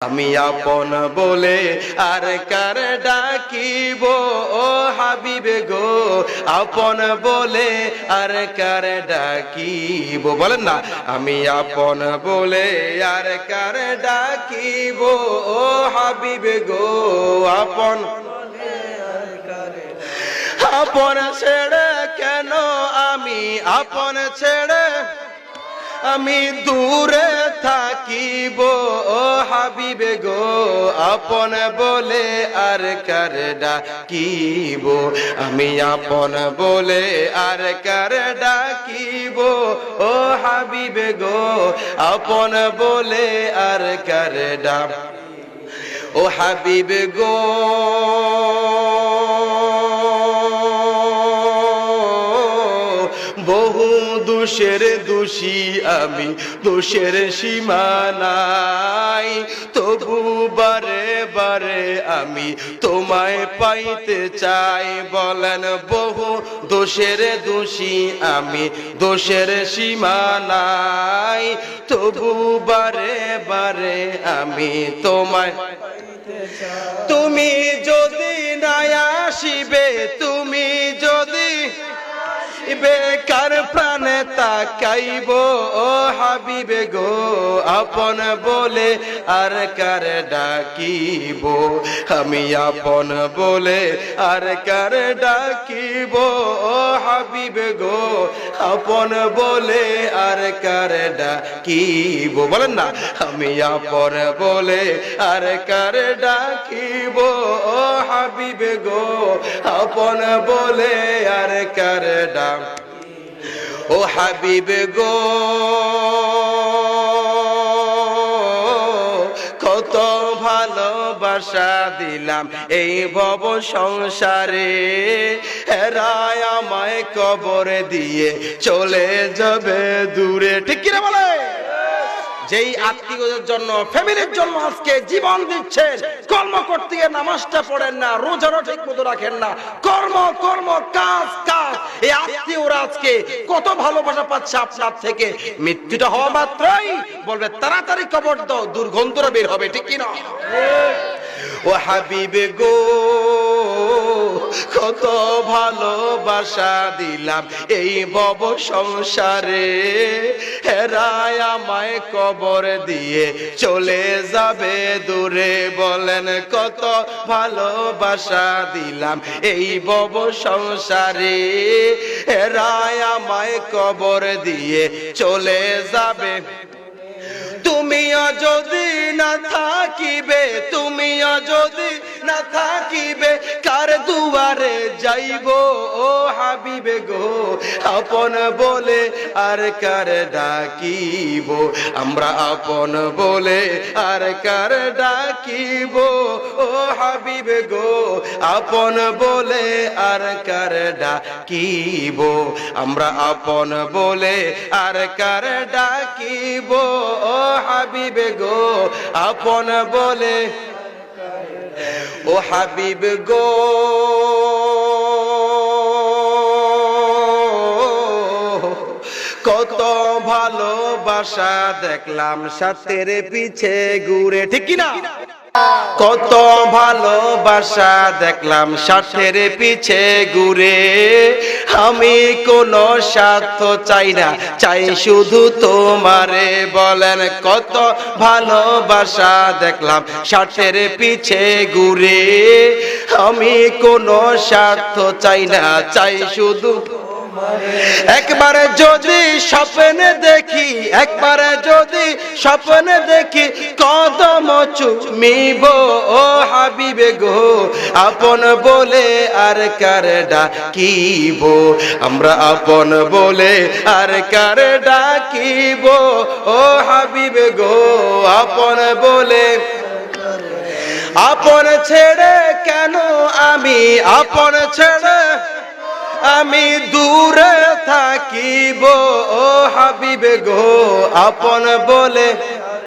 আমি আপন বলে আর কার ডাকিব ও হাবিবে গো, আপন বলে আর কার ডাকিব, বলেন না। আমি আপন বলে আর কার ডাকিব ও হাবিবে গো, আপন আপন ছেড়ে কেন আমি আপন ছেড়ে আমি দূরে থাকিব ও হাবিবে গো, আপন বলে আর কার ডাকিব। আমি আপন বলে আর কার ডাকিব ও হাবিবে গো, আপন বলে আর কার ডাক ও হাবিবে গো। বহু দোষের দোষী আমি, দোষের সীমা নাই, তবু বারে বারে আমি তোমায় পাইতে চাই। বলেন বহু দোষের দোষী আমি, দোষের সীমা নাই, তবু বারে বারে আমি তোমায়। তুমি যদি না আসিবে, তুমি যদি বেকার প্রাণে তাকাইব ও হাবিবে গো, আপন বলে আর কার ডাকিব। আমি আপন বলে আর কার ডাকিব ও হাবিবে গো, আপন বলে আর কার ডাকিব, বলেন না। আমি আপন বলে আর কার ডাকিব ও হাবিবে গো, আপন বলে আর কার ডাক ও হাবিবে গো। কত ভালোবাসা দিলাম এই ভব সংসারে, এরাই আমায় কবর দিয়ে চলে যাবে দূরে, ঠিক কিনা বলে? যেই আত্মীয়দের জন্য, ফ্যামিলির জন্য আজকে জীবন দিচ্ছেন, কর্ম করতে গিয়ে নামাজটা পড়েন না, রোজারও ঠিক মতো রাখেন না, কর্ম কর্ম কাজ কাজ, এই আত্মীয়রা আজকে কত ভালোবাসা পাচ্ছে আপনার থেকে। মৃত্যুটা হওয়া মাত্রই বলবে তাড়াতাড়ি কবর দাও, দুর্গন্ধটা বের হবে, ঠিক কিনা? ও হাবিবে গো, কত ভালোবাসা দিলাম এই ভব সংসারে, হেরাই আমায় কবর দিয়ে চলে যাবে দূরে। বলেন কত ভালোবাসা দিলাম এই ভব সংসারে, হেরাই আমায় কবর দিয়ে চলে যাবে। তুমিও যদি না থাকিবে, তুমিও যদি না থাকিবে, কার দুয়ারে যাইব ও হাবিবে গো, আপন বলে আর কার ডাকিব। আমরা আপন বলে আর কার ডাকিব ও হাবিবে গো, আপন বলে আর কার ডাকিব। আমরা আপন বলে আর কার ডাকিব ও হাবিবে গো, আপন বলে ও হাবিব গো। কত ভালোবাসা দেখলাম সাথের পিছে ঘুরে, ঠিক কিনা? কত ভালোবাসা দেখলাম সাথের পিছে ঘুরে, আমি কোনো স্বার্থ চাই না, চাই শুধু তোমারে। বলেন কত ভালোবাসা দেখলাম সাথের পিছে ঘুরে, আমি কোনো স্বার্থ চাই না, চাই শুধু। একবারে যদি স্বপ্নে দেখি, একবারে যদি স্বপ্নে দেখি, কদম চুমিব ও হাবিবে গো, আপন বলে আর কার ডাকিব। আমরা আপন বলে আর কার ডাকিব ও হাবিবে গো, আপন বলে। আপন ছেড়ে কেন আমি আপন ছেড়ে আমি দূরে থাকিব ও হাবিবে গো, আপন বলে